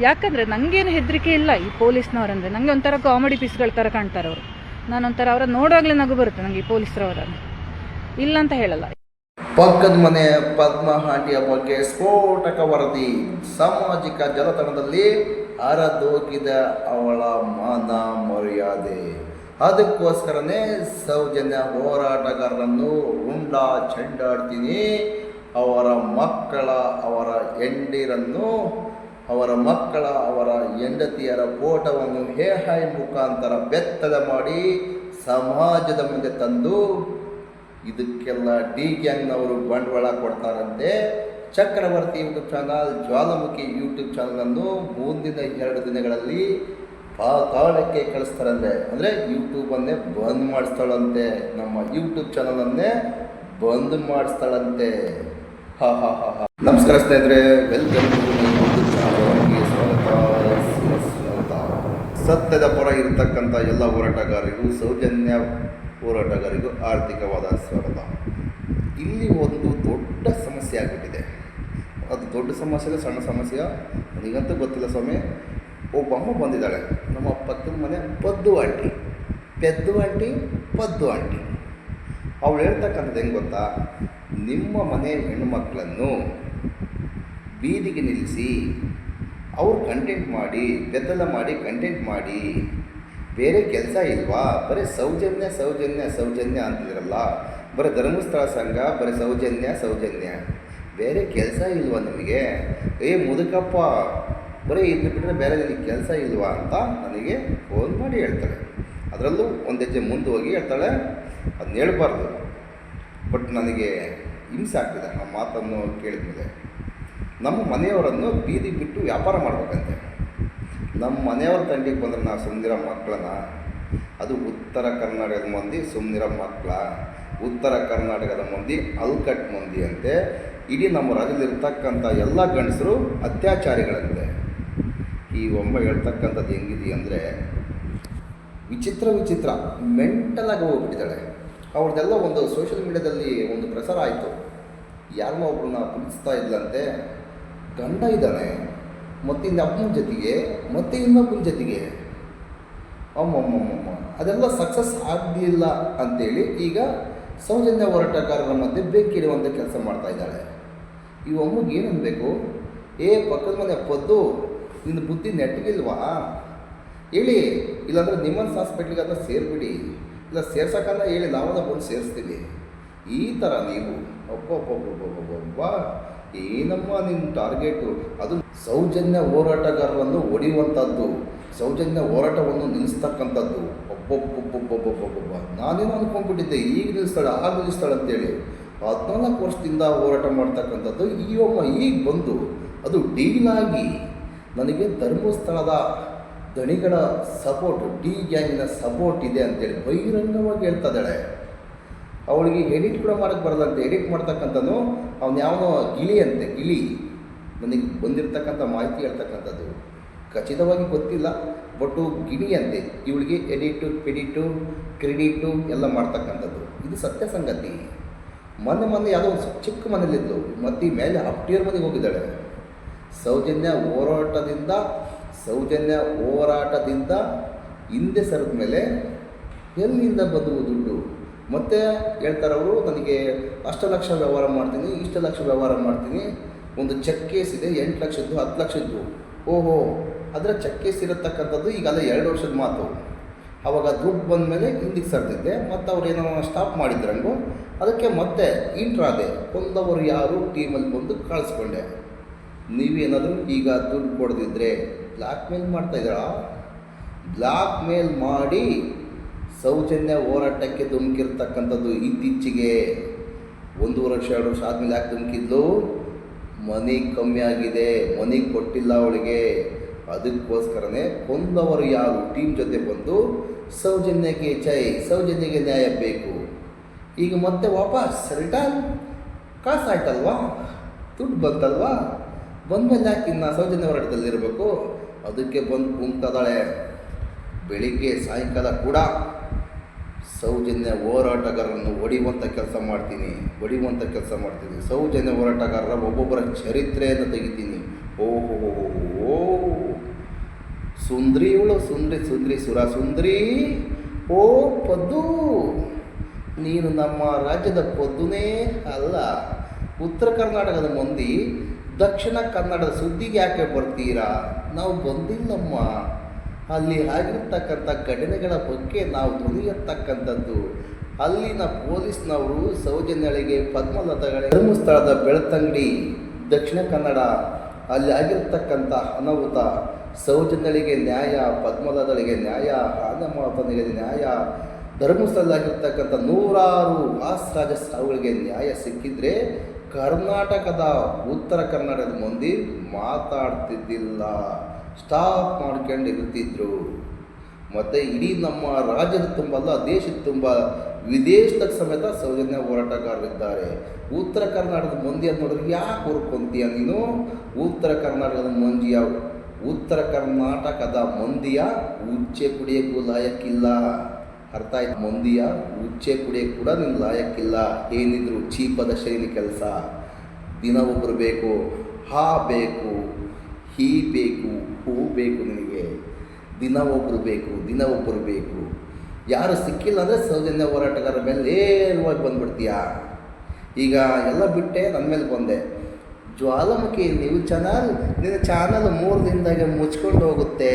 ಯಾಕಂದರೆ ನನಗೇನು ಹೆದರಿಕೆ ಇಲ್ಲ ಈ ಪೊಲೀಸ್ನವರಂದರೆ. ನನಗೆ ಒಂಥರ ಕಾಮಿಡಿ ಪೀಸ್ಗಳ ಥರ ಕಾಣ್ತಾರೆ ಅವರು. ನಾನೊಂಥರ ಅವರ ನೋಡುವಾಗಲೇ ನಗು ಬರುತ್ತೆ ನನಗೆ ಈ ಪೊಲೀಸ್ರವರನ್ನು, ಇಲ್ಲ ಅಂತ ಹೇಳಲ್ಲ. ಪಕ್ಕದ ಮನೆ ಪದ್ಮ ಹಾಂಡಿಯ ಬಗ್ಗೆ ಸ್ಫೋಟಕ ವರದಿ ಸಾಮಾಜಿಕ ಜಾಲತಾಣದಲ್ಲಿ ಹರಿದೋಗಿದ ಅವಳ ಮಾನ ಮರ್ಯಾದೆ. ಅದಕ್ಕೋಸ್ಕರನೇ ಸೌಜನ್ಯ ಹೋರಾಟಗಾರರನ್ನು ರುಂಡ ಚೆಂಡಾಡ್ತೀನಿ, ಅವರ ಮಕ್ಕಳ ಅವರ ಹೆಂಡಿರನ್ನು ಅವರ ಮಕ್ಕಳ ಅವರ ಹೆಂಡತಿಯರ ಫೋಟೋವನ್ನು AI ಮುಖಾಂತರ ಬೆತ್ತದ ಮಾಡಿ ಸಮಾಜದ ಮುಂದೆ ತಂದು ಇದಕ್ಕೆಲ್ಲ ಡಿ ಗ್ಯಾಂಗ್ನವರು ಬಂಡವಾಳ ಕೊಡ್ತಾರಂತೆ. ಚಕ್ರವರ್ತಿ ಯೂಟ್ಯೂಬ್ ಚಾನಲ್, ಜ್ವಾಲಾಮುಖಿ ಯೂಟ್ಯೂಬ್ ಚಾನಲನ್ನು ಮುಂದಿನ 2 ದಿನಗಳಲ್ಲಿ ಪಾತಾಳಕ್ಕೆ ಕಳಿಸ್ತಾರಂತೆ. ಅಂದರೆ ಯೂಟ್ಯೂಬನ್ನೇ ಬಂದ್ ಮಾಡಿಸ್ತಾಳಂತೆ, ನಮ್ಮ ಯೂಟ್ಯೂಬ್ ಚಾನಲನ್ನೇ ಬಂದ್ ಮಾಡಿಸ್ತಾಳಂತೆ. ಹಾ ಹಾ ಹಾ ಹಾ. ನಮಸ್ಕಾರ ಸ್ನೇಹಿತರೆ, ವೆಲ್ಕಮ್ ಟು ಯೂಟ್ಯೂಬ್ ಚಾನಲ್ಗೆ ಸ್ವಾಗತ. ಸತ್ಯದ ಪರ ಇರತಕ್ಕಂಥ ಎಲ್ಲ ಹೋರಾಟಗಾರರಿಗೂ, ಸೌಜನ್ಯ ಹೋರಾಟಗಾರರಿಗೂ ಆರ್ಥಿಕವಾದ ಸ್ವಾಗತ. ಇಲ್ಲಿ ಒಂದು ದೊಡ್ಡ ಸಮಸ್ಯೆ ಆಗಿಬಿಟ್ಟಿದೆ. ಅದು ದೊಡ್ಡ ಸಮಸ್ಯೆ, ಸಣ್ಣ ಸಮಸ್ಯೆ ನನಗಂತೂ ಗೊತ್ತಿಲ್ಲ ಸ್ವಾಮಿ. ಒಬ್ಬಮ್ಮ ಬಂದಿದ್ದಾಳೆ, ನಮ್ಮ ಪಕ್ಕದ ಮನೆ ಪದ್ದು ಆಂಟಿ, ಪದ್ದು ಆಂಟಿ. ಅವಳು ಹೇಳ್ತಕ್ಕಂಥದ್ದು ಹೆಂಗೆ ಗೊತ್ತಾ, ನಿಮ್ಮ ಮನೆ ಹೆಣ್ಣುಮಕ್ಕಳನ್ನು ಬೀದಿಗೆ ನಿಲ್ಲಿಸಿ ಅವ್ರು ಕಂಟೆಂಟ್ ಮಾಡಿ, ಬೆತ್ತಲ ಮಾಡಿ ಕಂಟೆಂಟ್ ಮಾಡಿ, ಬೇರೆ ಕೆಲಸ ಇಲ್ವಾ, ಬರೀ ಸೌಜನ್ಯ ಅಂತಿದ್ರಲ್ಲ, ಬರೀ ಧರ್ಮಸ್ಥಳ ಸಂಘ, ಬರೀ ಸೌಜನ್ಯ, ಬೇರೆ ಕೆಲಸ ಇಲ್ವಾ ನಿಮಗೆ? ಮುದುಕಪ್ಪ, ಬರೀ ಇದು ಬಿಟ್ಟರೆ ಬೇರೆ ನಿನಗೆ ಕೆಲಸ ಇಲ್ವಾ ಅಂತ ನನಗೆ ಫೋನ್ ಮಾಡಿ ಹೇಳ್ತಾಳೆ. ಅದರಲ್ಲೂ ಒಂದು ಹೆಜ್ಜೆ ಮುಂದೆ ಹೋಗಿ ಹೇಳ್ತಾಳೆ, ಅದನ್ನ ಹೇಳ್ಬಾರ್ದು, ಬಟ್ ನನಗೆ ಹಿಂಸೆ ಆಗ್ತಿದೆ ಆ ಮಾತನ್ನು ಕೇಳಿದ ಮೇಲೆ. ನಮ್ಮ ಮನೆಯವರನ್ನು ಬೀದಿ ಬಿಟ್ಟು ವ್ಯಾಪಾರ ಮಾಡ್ಬೇಕಂತೆ. ನಮ್ಮ ಮನೆಯವ್ರ ತಂಡಿಗೆ ಬಂದರೆ ನಾವು ಸುಮ್ಮನಿರೋ ಮಕ್ಕಳನ್ನ, ಅದು ಉತ್ತರ ಕರ್ನಾಟಕದ ಮಂದಿ ಸುಮ್ಮನಿರೋ ಮಕ್ಕಳ, ಉತ್ತರ ಕರ್ನಾಟಕದ ಮಂದಿ ಅಲ್ಕಟ್ ಮಂದಿ ಅಂತೆ. ಇಡೀ ನಮ್ಮ ರಾಜ್ಯದಲ್ಲಿರ್ತಕ್ಕಂಥ ಎಲ್ಲ ಗಂಡಸರು ಅತ್ಯಾಚಾರಿಗಳಂತೆ. ಈ ಒಮ್ಮೆ ಹೇಳ್ತಕ್ಕಂಥದ್ದು ಹೆಂಗಿದೆ ಅಂದರೆ ವಿಚಿತ್ರ ಮೆಂಟಲಾಗಿ ಹೋಗ್ಬಿಟ್ಟಿದ್ದಾಳೆ. ಅವ್ರದ್ದೆಲ್ಲ ಒಂದು ಸೋಷಿಯಲ್ ಮೀಡ್ಯಾದಲ್ಲಿ ಒಂದು ಪ್ರಸಾರ ಆಯಿತು. ಯಾರನ್ನೋ ಒಬ್ಬರನ್ನ ಪ್ರೀತಿಸ್ತಾ ಇದ್ಲಂತೆ, ಗಂಡ ಇದ್ದಾನೆ, ಮತ್ತು ಇಲ್ಲಿ ಅಪ್ಪನ ಜೊತೆಗೆ ಮತ್ತು ಇನ್ನೊಬ್ಬನ ಜೊತೆಗೆ. ಅಮ್ಮಮ್ಮಮ್ಮ, ಅದೆಲ್ಲ ಸಕ್ಸಸ್ ಆಗಲಿಲ್ಲ ಅಂಥೇಳಿ ಈಗ ಸೌಜನ್ಯ ಹೋರಾಟಗಾರರ ಮಧ್ಯೆ ಬೇಕಿಡುವಂಥ ಕೆಲಸ ಮಾಡ್ತಾ ಇದ್ದಾಳೆ. ಈ ಅಮ್ಮಗೆ ಏನು ಅನ್ಬೇಕು, ಪಕ್ಕದ ಮನೆ ಪದ್ದು, ನಿನ್ನ ಬುದ್ಧಿ ನೆಟ್ಟಗಿಲ್ವಾ ಹೇಳಿ, ಇಲ್ಲಾಂದರೆ ನಿಮ್ಮನ್ಸ್ ಹಾಸ್ಪಿಟ್ಲಿಗೆ ಅದನ್ನ ಸೇರಿಬಿಡಿ, ಇಲ್ಲ ಸೇರ್ಸೋಕ್ಕನ್ನ ಹೇಳಿ ನಾವನ್ನ ಬಂದು ಸೇರಿಸ್ತೀವಿ. ಈ ಥರ ನೀವು ಒಬ್ಬ ಏನಮ್ಮ ನಿಮ್ಮ ಟಾರ್ಗೆಟು? ಅದು ಸೌಜನ್ಯ ಹೋರಾಟಗಾರರನ್ನು ಹೊಡೆಯುವಂಥದ್ದು, ಸೌಜನ್ಯ ಹೋರಾಟವನ್ನು ನಿಲ್ಲಿಸ್ತಕ್ಕಂಥದ್ದು. ಒಬ್ಬೊಬ್ಬೊಬ್ಬೊಬ್ಬೊಬ್ಬೊಬ್ಬೊಬ್ಬ ನಾನೇನು ಅಂದ್ಕೊಂಡ್ಬಿಟ್ಟಿದ್ದೆ, ಈಗ ನಿಲ್ಲಿಸ್ತಾಳೆ ಆಗ ನಿಲ್ಲಿಸ್ತಾಳೆ ಅಂತೇಳಿ. 14 ವರ್ಷದಿಂದ ಹೋರಾಟ ಮಾಡ್ತಕ್ಕಂಥದ್ದು ಈ ಒಮ್ಮ ಈಗ ಬಂದು ಅದು ಡೀಲಾಗಿ ನನಗೆ ಧರ್ಮಸ್ಥಳದ ದಣಿಗಳ ಸಪೋರ್ಟ್, ಡಿ ಗ್ಯಾಂಗಿನ ಸಪೋರ್ಟ್ ಇದೆ ಅಂತೇಳಿ ಬಹಿರಂಗವಾಗಿ ಹೇಳ್ತಾ ಇದ್ದಾಳೆ. ಅವಳಿಗೆ ಎಡಿಟ್ ಕೂಡ ಮಾಡೋಕ್ಕೆ ಬರಲ್ಲಂತೆ. ಎಡಿಟ್ ಮಾಡ್ತಕ್ಕಂಥದ್ದು ಅವನು ಯಾವನೋ ಗಿಳಿ ನನಗೆ ಬಂದಿರತಕ್ಕಂಥ ಮಾಹಿತಿ ಹೇಳ್ತಕ್ಕಂಥದ್ದು ಖಚಿತವಾಗಿ ಗೊತ್ತಿಲ್ಲ, ಬಟ್ಟು ಗಿಳಿ ಅಂತೆ. ಇವಳಿಗೆ ಎಡಿಟು ಕ್ರೆಡಿಟು ಎಲ್ಲ ಮಾಡ್ತಕ್ಕಂಥದ್ದು ಇದು ಸತ್ಯ ಸಂಗತಿ. ಮೊನ್ನೆ ಯಾವುದೋ ಒಂದು ಚಿಕ್ಕ ಮನೇಲಿದ್ಲು, ಮತ್ತೆ ಮೇಲೆ ಅಪ್ಟಿಯರ್ ಮನೆಗೆ ಹೋಗಿದ್ದಾಳೆ. ಸೌಜನ್ಯ ಹೋರಾಟದಿಂದ ಹಿಂದೆ ಸರಿದ ಮೇಲೆ ಎಲ್ಲಿಂದ ಬಂದವು ದುಡ್ಡು? ಮತ್ತೆ ಹೇಳ್ತಾರವರು, ನನಗೆ ಅಷ್ಟು ಲಕ್ಷ ವ್ಯವಹಾರ ಮಾಡ್ತೀನಿ, ಇಷ್ಟು ಲಕ್ಷ ವ್ಯವಹಾರ ಮಾಡ್ತೀನಿ, ಒಂದು ಚೆಕ್ ಕೇಸ್ ಇದೆ 8 ಲಕ್ಷದ್ದು 10 ಲಕ್ಷದ್ದು. ಓಹೋ, ಅದರ ಚೆಕ್ ಕೇಸ್ ಇರತಕ್ಕಂಥದ್ದು ಈಗಲ್ಲ 2 ವರ್ಷದ ಮಾತು. ಆವಾಗ ದುಡ್ಡು ಬಂದ ಮೇಲೆ ಹಿಂದಿಗೆ ಸರಿದಿದ್ದೆ, ಮತ್ತು ಅವ್ರು ಏನೋ ಸ್ಟಾಪ್ ಮಾಡಿದ್ರಂಗು, ಅದಕ್ಕೆ ಮತ್ತೆ ಇಂಟ್ರಾದೆ ಕೊಂದವರು ಯಾರು ಟೀಮಲ್ಲಿ ಬಂದು ಕಳಿಸ್ಕೊಂಡೆ. ನೀವೇನಾದರೂ ಈಗ ದುಡ್ಡು ಕೊಡದಿದ್ದರೆ ಬ್ಲ್ಯಾಕ್ ಮೇಲ್ ಮಾಡ್ತಾಯಿದ್ದೀರಾ? ಬ್ಲ್ಯಾಕ್ ಮೇಲ್ ಮಾಡಿ ಸೌಜನ್ಯ ಹೋರಾಟಕ್ಕೆ ಧುಮುಕಿರ್ತಕ್ಕಂಥದ್ದು. ಇತ್ತೀಚೆಗೆ 1 ವರ್ಷ 2 ವರ್ಷ ಆದಮೇಲೆ ಯಾಕೆ ಧುಮುಕಿದ್ಲು? ಮನಿ ಕಮ್ಮಿ ಆಗಿದೆ, ಮನಿ ಕೊಟ್ಟಿಲ್ಲ ಅವಳಿಗೆ. ಅದಕ್ಕೋಸ್ಕರನೇ ಕೊಂದವರು ಯಾರು ಟೀಮ್ ಜೊತೆ ಬಂದು ಸೌಜನ್ಯಕ್ಕೆ ಸೌಜನ್ಯಗೆ ನ್ಯಾಯ ಬೇಕು. ಈಗ ಮತ್ತೆ ವಾಪಸ್ ರಿಟರ್ನ್ ಕಾಸು ಆಯ್ತಲ್ವಾ, ದುಡ್ಡು ಬಂತಲ್ವಾ, ಬಂದಮೇಲೆ ಯಾಕೆ ಇನ್ನು ಸೌಜನ್ಯ ಹೋರಾಟದಲ್ಲಿರಬೇಕು? ಅದಕ್ಕೆ ಬಂದು ಕುಂತದಾಳೆ. ಬೆಳಿಗ್ಗೆ ಸಾಯಂಕಾಲ ಕೂಡ ಸೌಜನ್ಯ ಹೋರಾಟಗಾರರನ್ನು ಹೊಡೆಯುವಂಥ ಕೆಲಸ ಮಾಡ್ತೀನಿ. ಸೌಜನ್ಯ ಹೋರಾಟಗಾರರ ಒಬ್ಬೊಬ್ಬರ ಚರಿತ್ರೆಯನ್ನು ತೆಗಿತೀನಿ. ಓಹೋ ಸುಂದ್ರಿ ಇವಳು ಸುಂದ್ರಿ ಸುಂದ್ರಿ ಸುರ ಸುಂದ್ರಿ. ಓ ಪದ್ದು, ನೀನು ನಮ್ಮ ರಾಜ್ಯದ ಪದ್ದುನೇ ಅಲ್ಲ. ಉತ್ತರ ಕರ್ನಾಟಕದ ಮಂದಿ ದಕ್ಷಿಣ ಕನ್ನಡದ ಸುದ್ದಿಗೆ ಯಾಕೆ ಬರ್ತೀರಾ? ನಾವು ಬಂದಿಲ್ಲಮ್ಮ. ಅಲ್ಲಿ ಆಗಿರ್ತಕ್ಕಂಥ ಘಟನೆಗಳ ಬಗ್ಗೆ ನಾವು ಧ್ವನಿ ಎತ್ತಕ್ಕಂಥದ್ದು. ಅಲ್ಲಿನ ಪೊಲೀಸ್ನವರು ಸೌಜನ್ಯಳಿಗೆ ಪದ್ಮಲತಗಳಿಗೆ ಧರ್ಮಸ್ಥಳದ ಬೆಳ್ತಂಗಡಿ ದಕ್ಷಿಣ ಕನ್ನಡ ಅಲ್ಲಿ ಆಗಿರ್ತಕ್ಕಂಥ ಅನಾಹುತ, ಸೌಜನ್ಯಳಿಗೆ ನ್ಯಾಯ, ಪದ್ಮಲತಳಿಗೆ ನ್ಯಾಯ, ಆನಮಾತನಿಗೆ ನ್ಯಾಯ, ಧರ್ಮಸ್ಥಳದಾಗಿರ್ತಕ್ಕಂಥ ನೂರಾರು ಆಸ್ರಾಜ ಸಾವುಗಳಿಗೆ ನ್ಯಾಯ ಸಿಕ್ಕಿದ್ರೆ ಕರ್ನಾಟಕದ ಉತ್ತರ ಕನ್ನಡದ ಮಂದಿ ಮಾತಾಡ್ತಿದ್ದಿಲ್ಲ, ಸ್ಟಾಪ್ ಮಾಡ್ಕೊಂಡು ಇರ್ತಿದ್ರು. ಮತ್ತು ಇಡೀ ನಮ್ಮ ರಾಜ್ಯದ ತುಂಬಲ್ಲ, ದೇಶದ ತುಂಬ, ವಿದೇಶದ ಸಮೇತ ಸೌಜನ್ಯ ಹೋರಾಟಗಾರರಿದ್ದಾರೆ. ಉತ್ತರ ಕರ್ನಾಟಕದ ಮಂದಿ ಅಂತ ನೋಡಿದ್ರೆ ಯಾಕೆ ಹುರ್ಕೊಂತೀಯ ನೀನು? ಉತ್ತರ ಕರ್ನಾಟಕದ ಉತ್ತರ ಕರ್ನಾಟಕದ ಮಂದಿಯ ಉಚ್ಚೆ ಕುಡಿಯೋಕ್ಕೂ ಲಾಯಕ್ಕಿಲ್ಲ. ಅರ್ಥ ಆಯ್ತು? ಮಂದಿಯ ಉಚ್ಚೆ ಕುಡಿಯೋಕ್ಕೆ ಕೂಡ ನಿನ್ನ ಲಾಯಕ್ಕಿಲ್ಲ. ಏನಿದ್ರು ಚೀಪದ ಶೈಲಿ ಕೆಲಸ. ದಿನ ಒಬ್ಬರು ಬೇಕು, ಹಾ ಬೇಕು, ಹೀ ಬೇಕು, ಹೂ ಬೇಕು, ನಿನಗೆ ದಿನ ಒಬ್ಬರು ಬೇಕು. ಯಾರು ಸಿಕ್ಕಿಲ್ಲ ಅಂದರೆ ಸೌಜನ್ಯ ಹೋರಾಟಗಾರರ ಮೇಲೆ ನೇರವಾಗಿ ಬಂದುಬಿಡ್ತೀಯ. ಈಗ ಎಲ್ಲ ಬಿಟ್ಟೆ ನನ್ನ ಮೇಲೆ ಬಂದೆ. ಜ್ವಾಲಾಮುಖಿ ನೀವು ನಿನ್ನ ಚಾನಲ್ 3 ದಿನದಾಗೆ ಮುಚ್ಕೊಂಡು ಹೋಗುತ್ತೆ.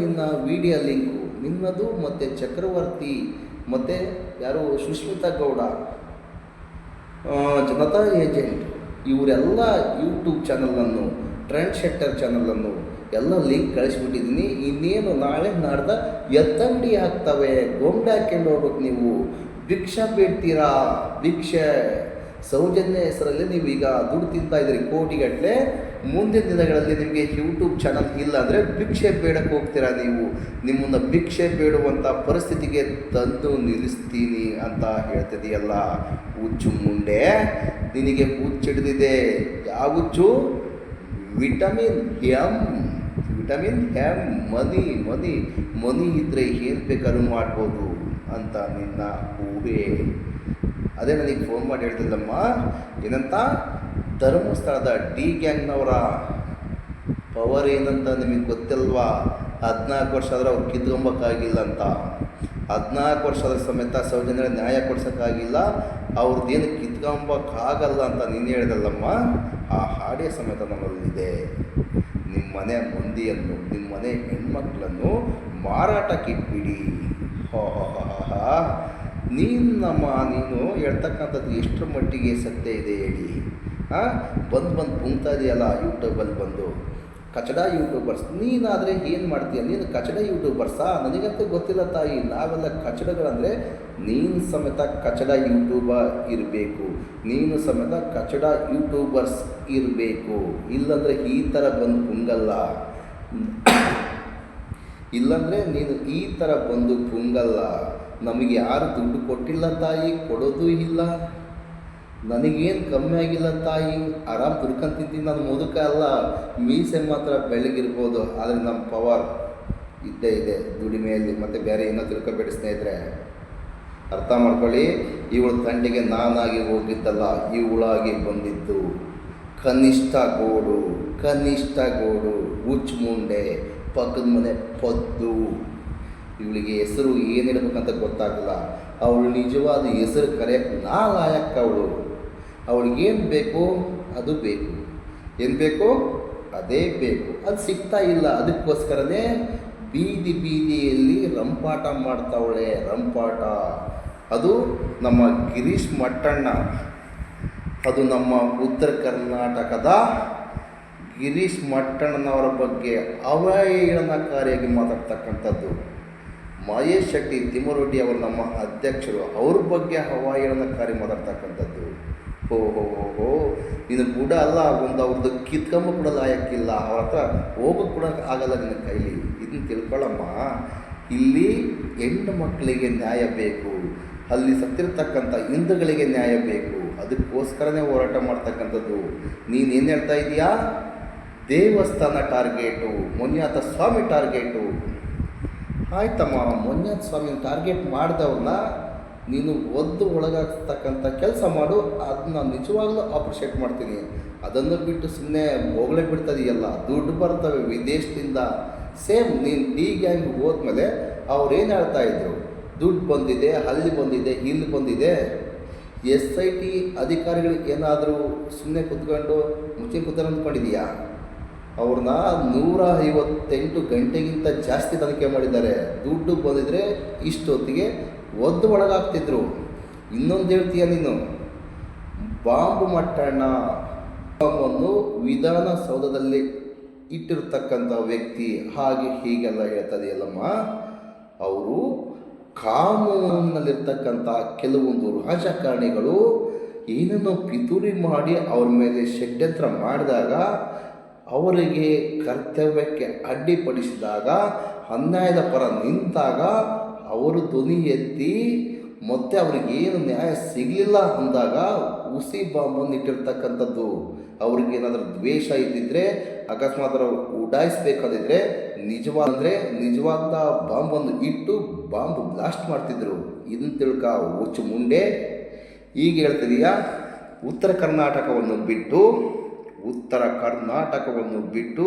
ನಿನ್ನ ವಿಡಿಯೋ ಲಿಂಕು ನಿನ್ನದು ಮತ್ತು ಚಕ್ರವರ್ತಿ ಮತ್ತು ಯಾರು ಸುಷ್ಮಿತಾ ಗೌಡ, ಜನತಾ ಏಜೆಂಟ್, ಇವರೆಲ್ಲ ಯೂಟ್ಯೂಬ್ ಚಾನಲನ್ನು, ಟ್ರೆಂಡ್ ಶೆಟ್ಟರ್ ಚಾನಲನ್ನು ಎಲ್ಲ ಲಿಂಕ್ ಕಳಿಸ್ಬಿಟ್ಟಿದ್ದೀನಿ. ಇನ್ನೇನು ನಾಳೆ ನಾಡ್ದ ಎತ್ತಂಗಡಿ ಆಗ್ತವೆ, ಗೊಂಬೆ ಹಾಕ್ಕೊಂಡು ಹೋಗ್ಬೇಕು. ನೀವು ಭಿಕ್ಷಾ ಬೇಡ್ತೀರಾ? ಭಿಕ್ಷೆ ಸೌಜನ್ಯ ಹೆಸರಲ್ಲಿ ನೀವು ಈಗ ದುಡ್ಡು ತಿಂತಾಯಿದ್ರಿ ಕೋಟಿಗಟ್ಟಲೆ. ಮುಂದಿನ ದಿನಗಳಲ್ಲಿ ನಿಮಗೆ ಯೂಟ್ಯೂಬ್ ಚಾನಲ್ ಇಲ್ಲ ಅಂದರೆ ಭಿಕ್ಷೆ ಬೇಡಕ್ಕೆ ಹೋಗ್ತೀರಾ ನೀವು. ನಿಮ್ಮನ್ನು ಭಿಕ್ಷೆ ಬೇಡುವಂಥ ಪರಿಸ್ಥಿತಿಗೆ ತಂದು ನಿಲ್ಲಿಸ್ತೀನಿ ಅಂತ ಹೇಳ್ತಿದೆಯಲ್ಲ ಹುಚ್ಚು ಮುಂಡೆ. ನಿನಗೆ ಹುಚ್ಚಿಡಿದಿದೆ. ಯಾವ ಹುಚ್ಚು? Vitamin M. ಮನಿ ಇದ್ದರೆ ಏನು ಬೇಕಾದ್ರೂ ಮಾಡ್ಬೋದು ಅಂತ ನಿನ್ನ ಊಹೆ. ಅದೇ ನನಗೆ ಫೋನ್ ಮಾಡಿ ಹೇಳ್ತಿದ್ದಮ್ಮ, ಏನಂತ, ಧರ್ಮಸ್ಥಳದ ಡಿ ಗ್ಯಾಂಗ್ನವರ ಪವರ್ ಏನಂತ ನಿಮಗೆ ಗೊತ್ತಿಲ್ವಾ? 14 ವರ್ಷ ಆದರೂ ಅವ್ರು ಕಿತ್ಕೊಂಬಕ್ಕಾಗಿಲ್ಲ ಅಂತ. 14 ವರ್ಷದ ಸಮೇತ ಸೌಜನ್ಯ ನ್ಯಾಯ ಕೊಡ್ಸೋಕ್ಕಾಗಿಲ್ಲ. ಅವ್ರದ್ದೇನು ಕಿತ್ಕೊಂಬಕ್ಕಾಗಲ್ಲ ಅಂತ ನೀನು ಹೇಳ್ದಲ್ಲಮ್ಮ. ಆ ಹಾಡಿಯ ಸಮೇತ ನಮ್ಮಲ್ಲಿದೆ. ನಿಮ್ಮ ಮನೆ ಮಂದಿಯನ್ನು, ನಿಮ್ಮ ಮನೆ ಹೆಣ್ಮಕ್ಳನ್ನು ಮಾರಾಟಕ್ಕೆ ಇಟ್ಬಿಡಿ. ನೀನು ಹೇಳ್ತಕ್ಕಂಥದ್ದು ಎಷ್ಟರ ಮಟ್ಟಿಗೆ ಸತ್ಯ ಇದೆ ಹೇಳಿ? ಬಂದು ಪುಂಗ್ತಾ ಇದೆಯಲ್ಲ ಯೂಟ್ಯೂಬಲ್ಲಿ ಬಂದು ಕಚಡ ಯೂಟ್ಯೂಬರ್ಸ್. ನೀನಾದರೆ ಏನು ಮಾಡ್ತೀಯ? ನೀನು ಕಚಡ ಯೂಟ್ಯೂಬರ್ಸಾ? ನನಗಂತೂ ಗೊತ್ತಿಲ್ಲ ತಾಯಿ. ನಾವೆಲ್ಲ ಕಚಡಗಳಂದರೆ ನೀನು ಸಮೇತ ಕಚಡ ಯೂಟ್ಯೂಬರ್ ಇರಬೇಕು. ನೀನು ಸಮೇತ ಕಚಡ ಯೂಟ್ಯೂಬರ್ಸ್ ಇರಬೇಕು. ಇಲ್ಲಾಂದರೆ ಈ ಥರ ಬಂದು ಪುಂಗಲ್ಲ. ಇಲ್ಲಾಂದರೆ ನೀನು ಈ ಥರ ಬಂದು ಪುಂಗಲ್ಲ. ನಮಗೆ ಯಾರು ದುಡ್ಡು ಕೊಟ್ಟಿಲ್ಲ ತಾಯಿ, ಕೊಡೋದು ಇಲ್ಲ. ನನಗೇನು ಕಮ್ಮಿ ಆಗಿಲ್ಲ ತಾಯಿ, ಆರಾಮ್ ದುಡ್ಕೊಂತಿದ್ದೀನಿ. ನಾನು ಮುದುಕ ಅಲ್ಲ, ಮೀಸೆ ಮಾತ್ರ ಬೆಳಗಿರ್ಬೋದು, ಆದರೆ ನಮ್ಮ ಪವರ್ ಇದ್ದೇ ಇದೆ ದುಡಿಮೆಯಲ್ಲಿ. ಮತ್ತು ಬೇರೆ ಏನೋ ತಿಳ್ಕೊಬೇಡಿ ಸ್ನೇಹಿತರೆ, ಅರ್ಥ ಮಾಡ್ಕೊಳ್ಳಿ. ಇವಳು ತಂಡಿಗೆ ನಾನಾಗಿ ಹೋಗಿದ್ದಲ್ಲ, ಇವಳಾಗಿ ಬಂದಿದ್ದು. ಕನಿಷ್ಠ ಗೋಡು ಹುಚ್ಚು ಮುಂಡೆ, ಪಕ್ಕದ ಮನೆ ಪದ್ದು. ಇವಳಿಗೆ ಹೆಸರು ಏನು ಹೇಳ್ಬೇಕಂತ ಗೊತ್ತಾಗಲ್ಲ. ಅವಳು ನಿಜವಾದ ಹೆಸರು ಕರೆಯೋಕ್ಕೆ ಲಾಯಕ್ಕ. ಅವಳಿಗೇನು ಬೇಕು ಅದು ಬೇಕು, ಏನು ಬೇಕು ಅದೇ ಬೇಕು. ಅದು ಸಿಗ್ತಾ ಇಲ್ಲ. ಅದಕ್ಕೋಸ್ಕರನೇ ಬೀದಿಯಲ್ಲಿ ರಂಪಾಟ ಮಾಡ್ತಾವಳೆ. ರಂಪಾಟ ಅದು ನಮ್ಮ ಗಿರೀಶ್ ಮಟ್ಟಣ್ಣ, ಅದು ನಮ್ಮ ಉತ್ತರ ಕರ್ನಾಟಕದ ಗಿರೀಶ್ ಮಟ್ಟಣ್ಣನವರ ಬಗ್ಗೆ ಅವಹೇಳನಕಾರಿಯಾಗಿ ಮಾತಾಡ್ತಕ್ಕಂಥದ್ದು. ಮಹೇಶ್ ಶೆಟ್ಟಿ ತಿಮ್ಮರೊಡ್ಡಿ ಅವರು ನಮ್ಮ ಅಧ್ಯಕ್ಷರು, ಅವ್ರ ಬಗ್ಗೆ ಅವಹೇಳನಕಾರಿ ಮಾತಾಡ್ತಕ್ಕಂಥದ್ದು. ಓಹೋ, ನೀನು ಕೂಡ ಅಲ್ಲ, ಒಂದು ಅವ್ರದ್ದು ಕಿತ್ಕೊಂಬ ಕೂಡ ಲಾಯಕ್ಕಿಲ್ಲ. ಅವ್ರ ಹತ್ರ ಹೋಗೋಕ್ಕೆ ಕೂಡ ಆಗಲ್ಲ ನಿನ್ನ ಕೈಲಿ. ಇದನ್ನು ತಿಳ್ಕೊಳ್ಳಮ್ಮ. ಇಲ್ಲಿ ಹೆಣ್ಣು ಮಕ್ಕಳಿಗೆ ನ್ಯಾಯ ಬೇಕು, ಅಲ್ಲಿ ಸತ್ತಿರ್ತಕ್ಕಂಥ ಹಿಂದೂಗಳಿಗೆ ನ್ಯಾಯ ಬೇಕು. ಅದಕ್ಕೋಸ್ಕರನೇ ಹೋರಾಟ ಮಾಡ್ತಕ್ಕಂಥದ್ದು. ನೀನೇನು ಹೇಳ್ತಾ ಇದೀಯಾ? ದೇವಸ್ಥಾನ ಟಾರ್ಗೆಟು, ಮಂಜುನಾಥ ಸ್ವಾಮಿ ಟಾರ್ಗೆಟು. ಆಯ್ತಮ್ಮ, ಮಂಜುನಾಥ ಸ್ವಾಮಿನ ಟಾರ್ಗೆಟ್ ಮಾಡಿದವ್ರನ್ನ ನೀನು ಒಳಗಾಗ್ತಕ್ಕಂಥ ಕೆಲಸ ಮಾಡು. ಅದನ್ನ ನಿಜವಾಗ್ಲೂ ಅಪ್ರಿಷಿಯೇಟ್ ಮಾಡ್ತೀನಿ. ಅದನ್ನು ಬಿಟ್ಟು ಸುಮ್ಮನೆ ಹೋಗಲೇ ಬಿಡ್ತದೆಯಲ್ಲ. ದುಡ್ಡು ಬರ್ತವೆ ವಿದೇಶದಿಂದ, ಸೇಮ್ ನೀನು ಡಿ ಗ್ಯಾಂಗ್ ಹೋದ್ಮೇಲೆ ಅವ್ರು ಏನು ಹೇಳ್ತಾ ಇದ್ರು, ದುಡ್ಡು ಬಂದಿದೆ, ಅಲ್ಲಿ ಬಂದಿದೆ, ಇಲ್ಲಿ ಬಂದಿದೆ. SIT ಅಧಿಕಾರಿಗಳಿಗೆ ಏನಾದರೂ ಸುಮ್ಮನೆ ಕುತ್ಕೊಂಡು ಮುಚ್ಚಿ ಕೂತ್ಕೊಂಡು ಅಂದ್ಕೊಂಡಿದೆಯಾ? ಅವ್ರನ್ನ 158 ಗಂಟೆಗಿಂತ ಜಾಸ್ತಿ ತನಿಖೆ ಮಾಡಿದ್ದಾರೆ. ದುಡ್ಡು ಬಂದಿದ್ರೆ ಇಷ್ಟೊತ್ತಿಗೆ ಒದ್ದು ಒಳಗಾಗ್ತಿದ್ರು. ಇನ್ನೊಂದು ಹೇಳ್ತೀಯ ನೀನು, ಬಾಂಬು ಮಟ್ಟಣ್ಣ ಬಾಂಬನ್ನು ವಿಧಾನಸೌಧದಲ್ಲಿ ಇಟ್ಟಿರ್ತಕ್ಕಂಥ ವ್ಯಕ್ತಿ ಹಾಗೆ ಹೀಗೆಲ್ಲ ಹೇಳ್ತದೆಯಲ್ಲಮ್ಮ. ಅವರು ಕಾನೂನಿನಲ್ಲಿರ್ತಕ್ಕಂಥ ಕೆಲವೊಂದು ರಾಜಕಾರಣಿಗಳು ಏನನ್ನೋ ಪಿತೂರಿ ಮಾಡಿ ಅವ್ರ ಮೇಲೆ ಷಡ್ಯಂತ್ರ ಮಾಡಿದಾಗ, ಅವರಿಗೆ ಕರ್ತವ್ಯಕ್ಕೆ ಅಡ್ಡಿಪಡಿಸಿದಾಗ, ಅನ್ಯಾಯದ ಪರ ನಿಂತಾಗ ಅವರು ಧ್ವನಿ ಎತ್ತಿ ಮತ್ತೆ ಅವ್ರಿಗೇನು ನ್ಯಾಯ ಸಿಗಲಿಲ್ಲ ಅಂದಾಗ ಹುಸಿ ಬಾಂಬನ್ನು ಇಟ್ಟಿರ್ತಕ್ಕಂಥದ್ದು. ಅವ್ರಿಗೇನಾದರೂ ದ್ವೇಷ ಇದ್ದಿದ್ದರೆ, ಅಕಸ್ಮಾತ್ ಉಡಾಯಿಸ್ಬೇಕಾದಿದ್ರೆ ನಿಜವಾದ ಬಾಂಬನ್ನು ಇಟ್ಟು ಬಾಂಬ್ ಬ್ಲಾಸ್ಟ್ ಮಾಡ್ತಿದ್ರು. ಇದನ್ನು ತಿಳ್ಕ ಹುಚ್ಚು ಮುಂಡೆ. ಈಗ ಹೇಳ್ತಿದೀಯಾ ಉತ್ತರ ಕರ್ನಾಟಕವನ್ನು ಬಿಟ್ಟು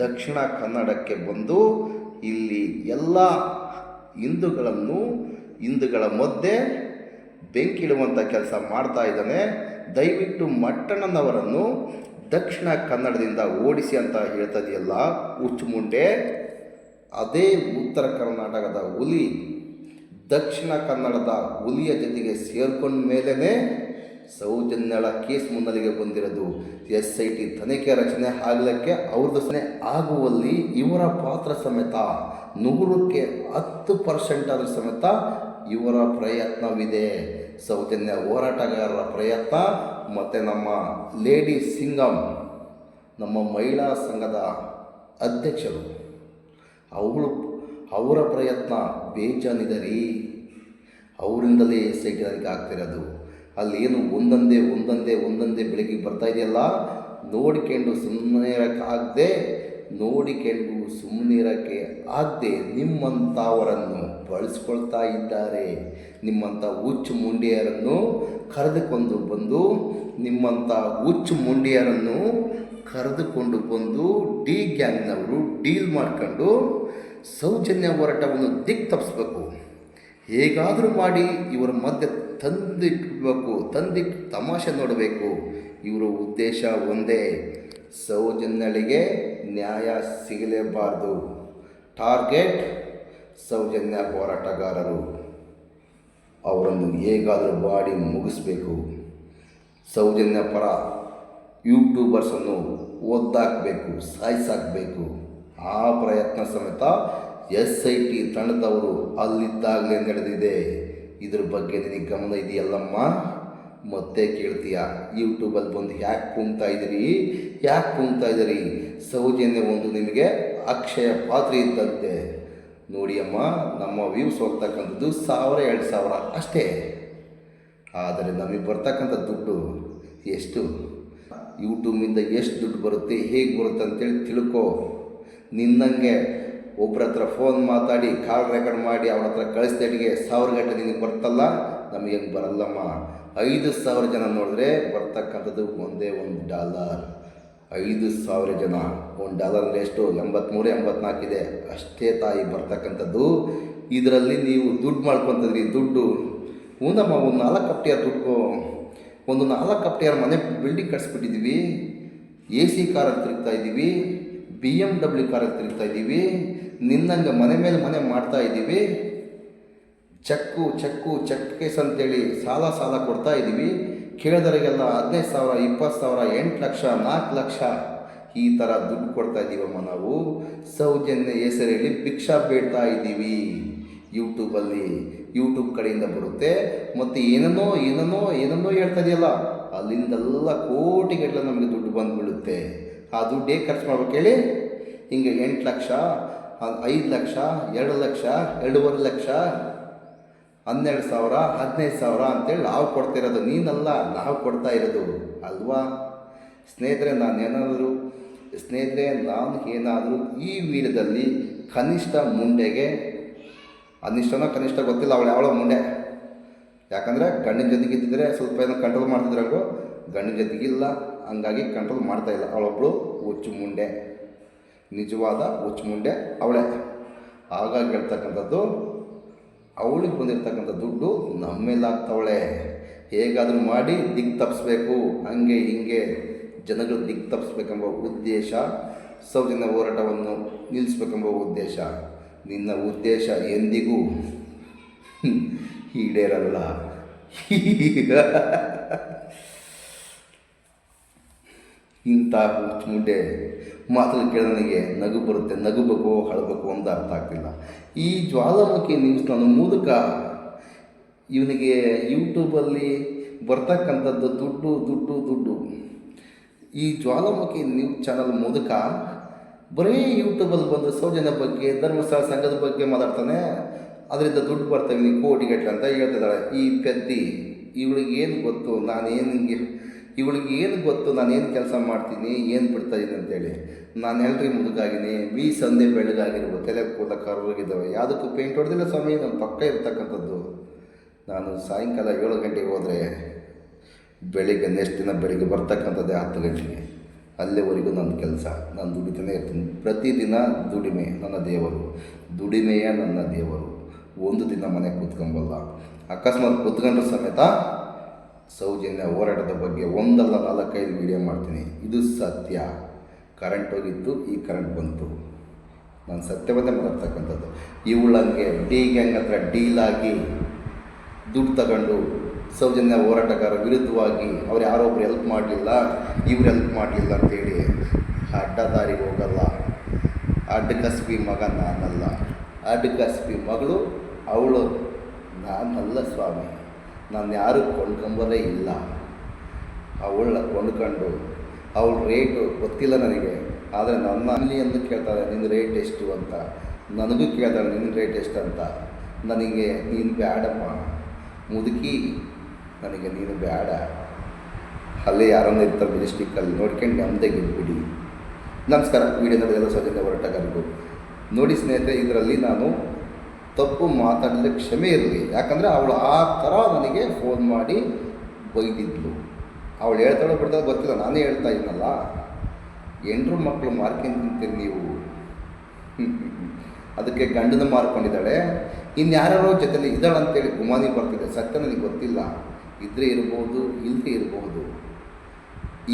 ದಕ್ಷಿಣ ಕನ್ನಡಕ್ಕೆ ಬಂದು ಇಲ್ಲಿ ಎಲ್ಲ ಹಿಂದೂಗಳ ಮಧ್ಯೆ ಬೆಂಕಿಡುವಂಥ ಕೆಲಸ ಮಾಡ್ತಾ ಇದ್ದಾನೆ. ದಯವಿಟ್ಟು ಮಟ್ಟಣ್ಣನವರನ್ನು ದಕ್ಷಿಣ ಕನ್ನಡದಿಂದ ಓಡಿಸಿ ಅಂತ ಹೇಳ್ತದೆಯಲ್ಲ ಹುಚ್ಚು ಮುಂಡೆ. ಅದೇ ಉತ್ತರ ಕರ್ನಾಟಕದ ಹುಲಿ ದಕ್ಷಿಣ ಕನ್ನಡದ ಹುಲಿಯ ಜೊತೆಗೆ ಸೇರ್ಕೊಂಡ ಮೇಲೇ ಸೌಜನ್ಯಳ ಕೇಸ್ ಮುನ್ನೆಲೆಗೆ ಬಂದಿರೋದು. SIT ತನಿಖೆ ರಚನೆ ಆಗಲಿಕ್ಕೆ ಅವ್ರದ್ದು ಸನೆ ಆಗುವಲ್ಲಿ ಇವರ ಪಾತ್ರ ಸಮೇತ 100ಕ್ಕೆ 10% ಆದರೂ ಸಮೇತ ಇವರ ಪ್ರಯತ್ನವಿದೆ. ಸೌಜನ್ಯ ಹೋರಾಟಗಾರರ ಪ್ರಯತ್ನ ಮತ್ತು ನಮ್ಮ ಲೇಡಿ ಸಿಂಗಂ, ನಮ್ಮ ಮಹಿಳಾ ಸಂಘದ ಅಧ್ಯಕ್ಷರು, ಅವರ ಪ್ರಯತ್ನ ಬೇಜಾನಿದೆ ರೀ. ಅವರಿಂದಲೇ SIT ತನಿಖೆ ಆಗ್ತಿರೋದು. ಅಲ್ಲೇನು ಒಂದೊಂದೇ ಬೆಳಗ್ಗೆ ಬರ್ತಾ ಇದೆಯಲ್ಲ, ನೋಡಿಕೊಂಡು ಸುಮ್ಮನಿರೋಕ್ಕೆ ಆಗದೆ ನಿಮ್ಮಂಥವರನ್ನು ಬಳಸ್ಕೊಳ್ತಾ ಇದ್ದಾರೆ. ನಿಮ್ಮಂಥ ಹುಚ್ಚು ಮುಂಡಿಯರನ್ನು ಕರೆದುಕೊಂಡು ಬಂದು ಡಿ ಗ್ಯಾಂಗ್ನವರು ಡೀಲ್ ಮಾಡ್ಕೊಂಡು ಸೌಜನ್ಯ ಹೋರಾಟವನ್ನು ತಪ್ಪಿಸ್ಬೇಕು. ಹೇಗಾದರೂ ಮಾಡಿ ಇವರ ಮಧ್ಯೆ ತಂದಿಟ್ಟು ತಮಾಷೆ ನೋಡಬೇಕು. ಇವರ ಉದ್ದೇಶ ಒಂದೇ, ಸೌಜನ್ಯಳಿಗೆ ನ್ಯಾಯ ಸಿಗಲೇಬಾರ್ದು. ಟಾರ್ಗೆಟ್ ಸೌಜನ್ಯ ಹೋರಾಟಗಾರರು. ಅವರನ್ನು ಹೇಗಾದರೂ ಮಾಡಿ ಮುಗಿಸ್ಬೇಕು. ಸೌಜನ್ಯ ಪರ ಯೂಟ್ಯೂಬರ್ಸನ್ನು ಒದ್ದಾಕಬೇಕು, ಸಾಯಿಸಾಕಬೇಕು. ಆ ಪ್ರಯತ್ನ ಸಮೇತ SIT ತಂಡದವರು ಅಲ್ಲಿದ್ದಾಗಲೇ ನಡೆದಿದೆ. ಇದ್ರ ಬಗ್ಗೆ ನಿನಗೆ ಗಮನ ಇದೆಯಲ್ಲಮ್ಮ? ಮತ್ತೆ ಕೇಳ್ತೀಯ, ಯೂಟ್ಯೂಬಲ್ಲಿ ಬಂದು ಯಾಕೆ ಪುಂಗ್ತಾ ಇದ್ದೀರಿ? ಸೌಜನ್ಯ ಒಂದು ನಿಮಗೆ ಅಕ್ಷಯ ಪಾತ್ರೆ ಇದ್ದಂತೆ. ನೋಡಿ ಅಮ್ಮ, ನಮ್ಮ ವ್ಯೂಸ್ ಹೋಗ್ತಕ್ಕಂಥದ್ದು 1000-2000 ಅಷ್ಟೇ. ಆದರೆ ನಮಗೆ ಬರ್ತಕ್ಕಂಥ ದುಡ್ಡು ಎಷ್ಟು? ಯೂಟ್ಯೂಬಿಂದ ಎಷ್ಟು ದುಡ್ಡು ಬರುತ್ತೆ, ಹೇಗೆ ಬರುತ್ತೆ ಅಂತೇಳಿ ತಿಳ್ಕೊ. ನಿನ್ನಂಗೆ ಒಬ್ಬರ ಹತ್ರ ಫೋನ್ ಮಾತಾಡಿ ಕಾಲ್ ರೆಕಾರ್ಡ್ ಮಾಡಿ ಅವ್ರ ಹತ್ರ ಕಳಿಸ್ದೇಟಿಗೆ 1000 ಗಂಟೆ ನಿನಗೆ ಬರ್ತಲ್ಲ, ನಮಗೆ ಹೆಂಗೆ ಬರಲ್ಲಮ್ಮ. 5000 ಜನ ನೋಡಿದ್ರೆ ಬರ್ತಕ್ಕಂಥದ್ದು ಒಂದೇ $1. 5000 ಜನ, $1 ಅಂದರೆ ಎಷ್ಟು? 83-84 ಇದೆ. ಅಷ್ಟೇ ತಾಯಿ ಬರ್ತಕ್ಕಂಥದ್ದು. ಇದರಲ್ಲಿ ನೀವು ದುಡ್ಡು ಮಾಡ್ಕೊತಿದ್ರಿ. ದುಡ್ಡು ಹೂನಮ್ಮ, ಒಂದು 4 ಕಪ್ಟಿಯರ್ ದುಡ್ಡು, ಒಂದು 4 ಕಪ್ಟಿಯರ್ ಮನೆ ಬಿಲ್ಡಿಂಗ್ ಕಟ್ಸ್ಬಿಟ್ಟಿದ್ದೀವಿ. AC ಕಾರಲ್ಲಿ ತಿರುಗ್ತಾ ಇದ್ದೀವಿ, BMW ಕಾರಲ್ಲಿ ತಿರುಗ್ತಾ ಇದ್ದೀವಿ. ನಿನ್ನಂಗೆ ಮನೆ ಮೇಲೆ ಮನೆ ಮಾಡ್ತಾ ಇದ್ದೀವಿ. ಚೆಕ್ ಕೇಸ್ ಅಂತೇಳಿ ಸಾಲ ಕೊಡ್ತಾ ಇದ್ದೀವಿ. ಕೇಳಿದವರಿಗೆಲ್ಲ 15,000, 20,000, 8 ಲಕ್ಷ, 4 ಲಕ್ಷ ಈ ಥರ ದುಡ್ಡು ಕೊಡ್ತಾ ಇದ್ದೀವಮ್ಮ ನಾವು. ಸೌಜನ್ಯ ಹೆಸರಲ್ಲಿ ಭಿಕ್ಷಾ ಬೇಡ್ತಾ ಇದ್ದೀವಿ. ಯೂಟ್ಯೂಬ್ ಕಡೆಯಿಂದ ಬರುತ್ತೆ. ಮತ್ತು ಏನೇನೋ ಹೇಳ್ತಾ ಇದೆಯಲ್ಲ, ಅಲ್ಲಿಂದೆಲ್ಲ ಕೋಟಿಗಟ್ಟಲೆ ನಮಗೆ ದುಡ್ಡು ಬಂದುಬಿಡುತ್ತೆ. ಆ ದುಡ್ಡು ಹೇಗೆ ಖರ್ಚು ಮಾಡ್ಬೇಕು ಹೇಳಿ? ಹಿಂಗೆ 8 ಲಕ್ಷ, 5 ಲಕ್ಷ, 2 ಲಕ್ಷ, 2.5 ಲಕ್ಷ, 12,000, 15,000 ಅಂತೇಳಿ ನಾವು ಕೊಡ್ತಿರೋದು. ನೀನಲ್ಲ, ನಾವು ಕೊಡ್ತಾ ಇರೋದು ಅಲ್ವಾ? ಸ್ನೇಹಿತರೆ, ನಾನು ಏನಾದರೂ ಈ ವಿಡಿಯೋದಲ್ಲಿ ಕನಿಷ್ಠ ಮುಂಡೆಗೆ, ಕನಿಷ್ಠ ಗೊತ್ತಿಲ್ಲ, ಅವಳು ಯಾವಳೋ ಮುಂಡೆ. ಯಾಕಂದರೆ ಗಂಡಿನ ಜೊತೆಗಿದ್ದಿದ್ರೆ ಸ್ವಲ್ಪ ಏನೋ ಕಂಟ್ರೋಲ್ ಮಾಡ್ತಿದ್ರಂಗೋ, ಗಂಡಿನ ಜೊತೆಗಿಲ್ಲ, ಹಂಗಾಗಿ ಕಂಟ್ರೋಲ್ ಮಾಡ್ತಾಯಿಲ್ಲ. ಅವಳೊಬ್ಬಳು ಹುಚ್ಚು ಮುಂಡೆ. ನಿಜವಾದ ಹುಚ್ಚುಮುಂಡೆ ಅವಳೇ. ಹಾಗಾಗಿ ಹೇಳ್ತಕ್ಕಂಥದ್ದು, ಅವಳಿಗೆ ಬಂದಿರತಕ್ಕಂಥ ದುಡ್ಡು ನಮ್ಮ ಮೇಲೆ ಆಗ್ತಾವಳೆ. ಹೇಗಾದರೂ ಮಾಡಿ ದಿಕ್ಕು ತಪ್ಪಿಸ್ಬೇಕು, ಹಂಗೆ ಹಿಂಗೆ ಜನಗಳು ದಿಕ್ಕು ತಪ್ಪಿಸ್ಬೇಕೆಂಬ ಉದ್ದೇಶ, ಸೌಜನ್ಯ ಹೋರಾಟವನ್ನು ನಿಲ್ಲಿಸ್ಬೇಕೆಂಬ ಉದ್ದೇಶ. ನಿನ್ನ ಉದ್ದೇಶ ಎಂದಿಗೂ ಈಡೇರಲ್ಲ. ಇಂಥ ಮುಂದೆ ಮಾತುಗಳು ಕೇಳ ನನಗೆ ನಗು ಬರುತ್ತೆ. ನಗುಬೇಕು ಅಳಬೇಕು ಅಂತ ಅರ್ಥ ಆಗ್ತಿಲ್ಲ. ಈ ಜ್ವಾಲಾಮುಖಿ ನ್ಯೂಸ್ ನನ್ನ ಮೂಲಕ ಇವನಿಗೆ ಯೂಟ್ಯೂಬಲ್ಲಿ ಬರ್ತಕ್ಕಂಥದ್ದು ದುಡ್ಡು ದುಡ್ಡು ದುಡ್ಡು. ಈ ಜ್ವಾಲಾಮುಖಿ ನ್ಯೂಸ್ ಚಾನಲ್ ಮೂಲಕ ಬರೀ ಯೂಟ್ಯೂಬಲ್ಲಿ ಬಂದು ಸೌಜನ್ಯ ಬಗ್ಗೆ, ಧರ್ಮಸ್ಥಳ ಸಂಘದ ಬಗ್ಗೆ ಮಾತಾಡ್ತಾನೆ. ಅದರಿಂದ ದುಡ್ಡು ಬರ್ತಾವೆ ನೀವು ಕೋಟಿಗಟ್ಟಲೆ ಅಂತ ಹೇಳ್ತಿದ್ದಾಳೆ ಈ ಪೆದ್ದಿ. ಇವಳಿಗೇನು ಗೊತ್ತು ನಾನೇನು ಕೆಲಸ ಮಾಡ್ತೀನಿ, ಏನು ಬಿಡ್ತಾಯಿದ್ದೀನಿ ಅಂತೇಳಿ. ನಾನು ಎಲ್ರಿ ಮುದುಕಾಗಿನಿ, ಸಂದೆ ಬೆಳಗಾಗಿರ್ಬೋದು, ತಲೆ ಕೂದಲ ಕರ್ರೋಗಿದ್ದಾವೆ, ಯಾವುದಕ್ಕೂ ಪೇಂಟ್ ಹೊಡೆದಿಲ್ಲ ಸ್ವಾಮಿ. ನನ್ನ ಪಕ್ಕ ಇರ್ತಕ್ಕಂಥದ್ದು. ನಾನು ಸಾಯಂಕಾಲ 7 ಗಂಟೆಗೆ ಹೋದರೆ ಬೆಳಿಗ್ಗೆ ನೆಕ್ಸ್ಟ್ ದಿನ ಬೆಳಿಗ್ಗೆ ಬರ್ತಕ್ಕಂಥದ್ದೇ 10 ಗಂಟೆಗೆ. ಅಲ್ಲಿವರೆಗೂ ನನ್ನ ಕೆಲಸ, ನಾನು ದುಡಿತಾನೆ ಇರ್ತೀನಿ. ಪ್ರತಿದಿನ ದುಡಿಮೆ ನನ್ನ ದೇವರು, ದುಡಿಮೆಯೇ ನನ್ನ ದೇವರು. ಒಂದು ದಿನ ಮನೆ ಕೂತ್ಕೊಂಬಲ್ಲ. ಅಕಸ್ಮಾತ್ ಕೂತ್ಕೊಂಡ್ರೆ ಸಮೇತ ಸೌಜನ್ಯ ಹೋರಾಟದ ಬಗ್ಗೆ 1 ಅಲ್ಲ 4-5 ವೀಡಿಯೋ ಮಾಡ್ತೀನಿ. ಇದು ಸತ್ಯ. ಕರೆಂಟ್ ಹೋಗಿತ್ತು, ಈ ಕರೆಂಟ್ ಬಂತು. ನಾನು ಸತ್ಯವನ್ನೇ ಮಾತಾಡ್ತಕ್ಕಂಥದ್ದು. ಇವಳಂಗೆ ಡಿ ಗ್ಯಾಂಗ್ ಹತ್ರ ಡೀಲಾಗಿ ದುಡ್ಡು ತಗೊಂಡು ಸೌಜನ್ಯ ಹೋರಾಟಗಾರ ವಿರುದ್ಧವಾಗಿ ಅವ್ರು ಯಾರೊಬ್ರು ಹೆಲ್ಪ್ ಮಾಡಲಿಲ್ಲ, ಇವ್ರು ಹೆಲ್ಪ್ ಮಾಡಲಿಲ್ಲ ಅಂತೇಳಿ ಅಡ್ಡದಾರಿಗೆ ಹೋಗಲ್ಲ. ಅಡ್ಡಕಸ್ಬಿ ಮಗ ನಾನಲ್ಲ, ಅಡ್ಡಕಸ್ಬಿ ಮಗಳು ಅವಳು, ನಾನಲ್ಲ ಸ್ವಾಮಿ. ನಾನು ಯಾರು ಕೊಂಡ್ಕೊಂಬರೇ ಇಲ್ಲ. ಅವಳನ್ನ ಕೊಂಡ್ಕೊಂಡು ಅವಳ ರೇಟು ಗೊತ್ತಿಲ್ಲ ನನಗೆ. ಆದರೆ ನನ್ನ ಅಲ್ಲಿ ಎಂದು ಕೇಳ್ತಾಳೆ, ನಿನ್ನ ರೇಟ್ ಎಷ್ಟು ಅಂತ. ನನಗೂ ಕೇಳ್ತಾಳೆ ನಿನ್ನ ರೇಟ್ ಎಷ್ಟು ಅಂತ. ನನಗೆ ನೀನು ಬೇಡಮ್ಮ ಮುದುಕಿ, ನನಗೆ ನೀನು ಬೇಡ. ಅಲ್ಲೇ ಯಾರನ್ನ ಇರ್ತಾರೆ ಮೆಜೆಸ್ಟಿಕ್ಕಲ್ಲಿ ನೋಡ್ಕೊಂಡು ನೆಮ್ಮದಿಗೆ ಇದ್ಬಿಡಿ. ನಮಸ್ಕಾರ. ವಿಡಿಯೋ ನೋಡಿದೆಲ್ಲ ಸೌಜನ್ಯ ಹೋರಾಟಗಾರರಿಗೂ ನೋಡಿ ಸ್ನೇಹಿತರೆ, ಇದರಲ್ಲಿ ನಾನು ತಪ್ಪು ಮಾತಾಡಲಿಕ್ಕೆ ಕ್ಷಮೆ ಇರಲಿ. ಯಾಕಂದರೆ ಅವಳು ಆ ಥರ ನನಗೆ ಫೋನ್ ಮಾಡಿ ಬೈದಿದ್ಲು. ಅವಳು ಹೇಳ್ತಾಳೋ ಬಿಡ್ತಾಳೋ ಗೊತ್ತಿಲ್ಲ, ನಾನೇ ಹೇಳ್ತಾ ಇದ್ನಲ್ಲ. ಹೆಂಡ್ರು ಮಕ್ಕಳು ಮಾರ್ಕೊಂಡು ತಿಂತೀರಿ ನೀವು. ಅದಕ್ಕೆ ಗಂಡನ ಮಾರ್ಕೊಂಡಿದ್ದಾಳೆ. ಇನ್ಯಾರೋ ಜೊತೆಲಿ ಇದ್ದಾಳಂತೇಳಿ ಗುಮಾನಿ ಬರ್ತಿದೆ. ಸತ್ಯ ನನಗೆ ಗೊತ್ತಿಲ್ಲ. ಇದ್ದರೆ ಇರ್ಬೋದು, ಇಲ್ಲದೆ ಇರಬಹುದು.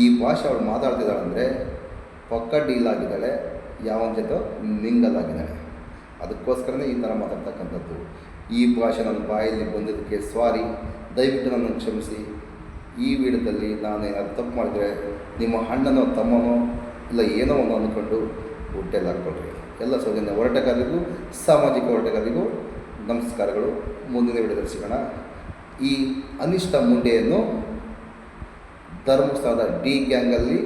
ಈ ಭಾಷೆ ಅವಳು ಮಾತಾಡ್ತಿದ್ದಾಳಂದರೆ ಪಕ್ಕ ಡೀಲ್ ಆಗಿದ್ದಾಳೆ, ಯಾವನ ಜೊತೆ ಮಿಂಗಲ್ ಆಗಿದ್ದಾಳೆ. ಅದಕ್ಕೋಸ್ಕರನೇ ಈ ಥರ ಮಾತಾಡ್ತಕ್ಕಂಥದ್ದು. ಈ ಭಾಷೆ ನನ್ನ ಬಾಯಲ್ಲಿ ಬಂದಿದ್ದಕ್ಕೆ ಸಾರಿ, ದಯವಿಟ್ಟು ನನ್ನನ್ನು ಕ್ಷಮಿಸಿ. ಈ ವಿಡಿಯೋದಲ್ಲಿ ನಾನು ಏನಾದ್ರು ತಪ್ಪು ಮಾಡಿದರೆ ನಿಮ್ಮ ಅಣ್ಣನೋ ತಮ್ಮನೋ ಇಲ್ಲ ಏನೋ ಒಂದು ಅಂದ್ಕೊಂಡು ಹೊಟ್ಟೆಲ್ಲಿ ಹಾಕ್ಕೊಳ್ರಿ. ಎಲ್ಲ ಸೌಜನ್ಯ ಹೋರಾಟಗಾರರಿಗೂ ಸಾಮಾಜಿಕ ಹೋರಾಟಗಾರರಿಗೂ ನಮಸ್ಕಾರಗಳು. ಮುಂದಿನ ವಿಡಿಯೋದಲ್ಲಿ ಸಿಗೋಣ. ಈ ಅನಿಷ್ಟ ಮುಂಡೆಯನ್ನು ಧರ್ಮಸ್ಥಳದ ಡಿ ಗ್ಯಾಂಗಲ್ಲಿ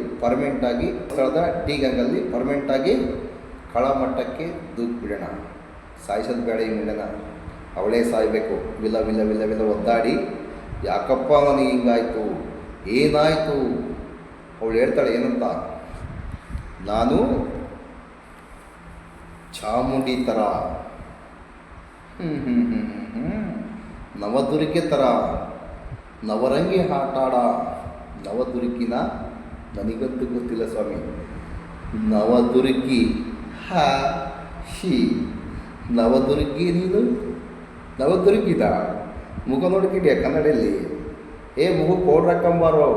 ಪರ್ಮನೆಂಟಾಗಿ ಕಳಮಟ್ಟಕ್ಕೆ ದೂಕಿಬಿಡೋಣ. ಸಾಯಿಸೋದು ಬೇಡ ಈ ಮುಂಡೆನ, ಅವಳೇ ಸಾಯಬೇಕು. ವಿಲ್ಲ ಒದ್ದಾಡಿ ಯಾಕಪ್ಪ ನನಗೆ ಹಿಂಗಾಯಿತು, ಏನಾಯಿತು. ಅವಳು ಹೇಳ್ತಾಳೆ ಏನಂತ, ನಾನು ಚಾಮುಂಡಿ ಥರ ನವದುರ್ಗೆ ಥರ ನವರಂಗಿ ಆಟಾಡ. ನವದುರ್ಗಿನ ನನಗಂತೂ ಗೊತ್ತಿಲ್ಲ ಸ್ವಾಮಿ. ನವದುರ್ಗಿ ನವದುರ್ಗಿ, ನೀನು ನವದುರ್ಗಿದ ಮುಖ ನೋಡ್ಕಿದ್ಯಾ ಕನ್ನಡಲ್ಲಿ? ಮುಖ ಪೌಡ್ರ್ ಹಾಕೊಂಬಾರೋ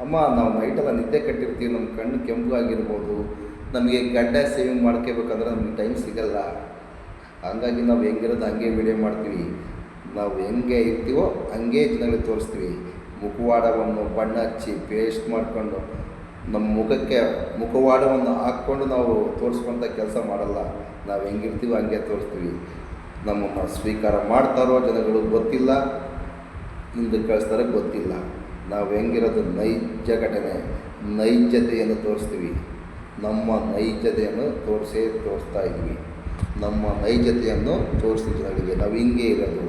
ಅಮ್ಮ. ನಾವು ನೈಟೆಲ್ಲ ನಿದ್ದೆ ಕಟ್ಟಿರ್ತೀವಿ, ನಮ್ಮ ಕಣ್ಣು ಕೆಂಪು ಆಗಿರ್ಬೋದು. ನಮಗೆ ಗಡ್ಡ ಸೇವಿಂಗ್ ಮಾಡ್ಕೋಬೇಕಂದ್ರೆ ನಮಗೆ ಟೈಮ್ ಸಿಗಲ್ಲ. ಹಂಗಾಗಿ ನಾವು ಹೆಂಗಿರೋದು ಹಂಗೆ ವಿಡಿಯೋ ಮಾಡ್ತೀವಿ. ನಾವು ಹೆಂಗೆ ಇರ್ತೀವೋ ಹಂಗೆ ಜನಗಳಿಗೆ ತೋರಿಸ್ತೀವಿ. ಮುಖವಾಡವನ್ನು ಬಣ್ಣ ಹಚ್ಚಿ ಪೇಸ್ಟ್ ಮಾಡಿಕೊಂಡು ನಮ್ಮ ಮುಖಕ್ಕೆ ಮುಖವಾಡವನ್ನು ಹಾಕ್ಕೊಂಡು ನಾವು ತೋರಿಸ್ಕೊಂಥ ಕೆಲಸ ಮಾಡಲ್ಲ. ನಾವು ಹೆಂಗಿರ್ತೀವೋ ಹಂಗೆ ತೋರಿಸ್ತೀವಿ. ನಮ್ಮನ್ನು ಸ್ವೀಕಾರ ಮಾಡ್ತಾರೋ ಜನಗಳು ಗೊತ್ತಿಲ್ಲ, ಹಿಂದೆ ಕಳಿಸ್ತಾರೆ ಗೊತ್ತಿಲ್ಲ. ನಾವು ಹೆಂಗಿರೋದು ನೈಜ ಘಟನೆ, ನೈಜತೆಯನ್ನು ತೋರಿಸ್ತೀವಿ. ನಮ್ಮ ನೈಜತೆಯನ್ನು ತೋರಿಸ್ತಾ ಇದ್ವಿ. ನಮ್ಮ ನೈಜತೆಯನ್ನು ತೋರಿಸ್ತೀವಿ ಜನಗಳಿಗೆ. ನಾವು ಹಿಂಗೆ ಇರೋದು,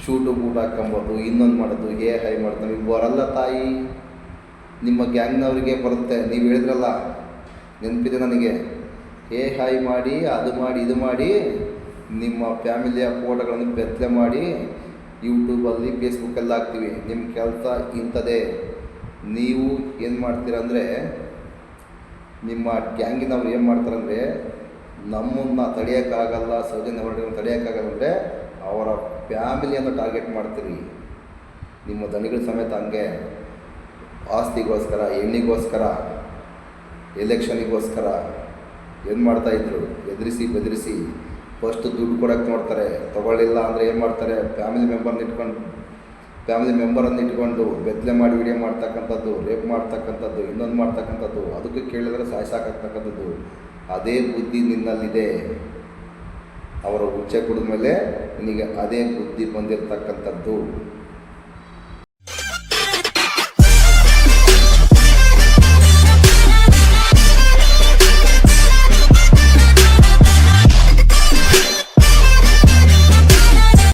ಶೂಟು ಬೂಟ್ ಹಾಕ್ಕೊಂಬೋದು, ಇನ್ನೊಂದು ಮಾಡೋದು, ಹೈ ಮಾಡೋದು ನಮಗೆ ಬರಲ್ಲ ತಾಯಿ. ನಿಮ್ಮ ಗ್ಯಾಂಗ್ನವರಿಗೆ ಬರುತ್ತೆ. ನೀವು ಹೇಳಿದ್ರಲ್ಲ, ನೆನಪಿದೆ ನನಗೆ. ಹೈ ಮಾಡಿ, ಅದು ಮಾಡಿ, ಇದು ಮಾಡಿ, ನಿಮ್ಮ ಫ್ಯಾಮಿಲಿಯ ಫೋಟೋಗಳನ್ನು ಬೆತ್ತಲೆ ಮಾಡಿ ಯೂಟ್ಯೂಬಲ್ಲಿ ಫೇಸ್ಬುಕ್ಕಲ್ಲಿ ಹಾಕ್ತೀವಿ. ನಿಮ್ಮ ಕೆಲಸ ಇಂಥದ್ದೇ. ನೀವು ಏನು ಮಾಡ್ತೀರ ಅಂದರೆ ನಿಮ್ಮ ಗ್ಯಾಂಗಿನವ್ರು ಏನು ಮಾಡ್ತಾರಂದರೆ ನಮ್ಮನ್ನು ತಡೆಯೋಕ್ಕಾಗಲ್ಲ, ಸೌಜನ್ಯ ಹೊರಟನ್ನು ತಡೆಯೋಕ್ಕಾಗಲ್ಲ ಅಂದರೆ ಅವರ ಫ್ಯಾಮಿಲಿಯನ್ನು ಟಾರ್ಗೆಟ್ ಮಾಡ್ತೀರಿ. ನಿಮ್ಮ ದಣಿಗಳ ಸಮೇತ ಹಂಗೆ ಆಸ್ತಿಗೋಸ್ಕರ, ಹೆಣ್ಣಿಗೋಸ್ಕರ, ಎಲೆಕ್ಷನಿಗೋಸ್ಕರ ಏನು ಮಾಡ್ತಾಯಿದ್ರು, ಎದುರಿಸಿ ಬೆದರಿಸಿ ಫಸ್ಟ್ ದುಡ್ಡು ಕೊಡೋಕ್ಕೆ ನೋಡ್ತಾರೆ. ತೊಗೊಳ್ಳಿಲ್ಲ ಅಂದರೆ ಏನು ಮಾಡ್ತಾರೆ, ಫ್ಯಾಮಿಲಿ ಮೆಂಬರನ್ನು ಇಟ್ಕೊಂಡು ಬೆತ್ತಲೆ ಮಾಡಿ ವಿಡಿಯೋ ಮಾಡ್ತಕ್ಕಂಥದ್ದು, ರೇಪ್ ಮಾಡ್ತಕ್ಕಂಥದ್ದು, ಇನ್ನೊಂದು ಮಾಡ್ತಕ್ಕಂಥದ್ದು, ಅದಕ್ಕೆ ಕೇಳಿದರೆ ಸಾಯಿಸಾಕಾಗ್ತಕ್ಕಂಥದ್ದು. ಅದೇ ಬುದ್ಧಿ ನಿನ್ನಲ್ಲಿದೆ. ಅವರ ಹುಚ್ಚೆ ಕುಡಿದ ಮೇಲೆ ನಿನಗೆ ಅದೇ ಬುದ್ಧಿ ಬಂದಿರತಕ್ಕಂಥದ್ದು.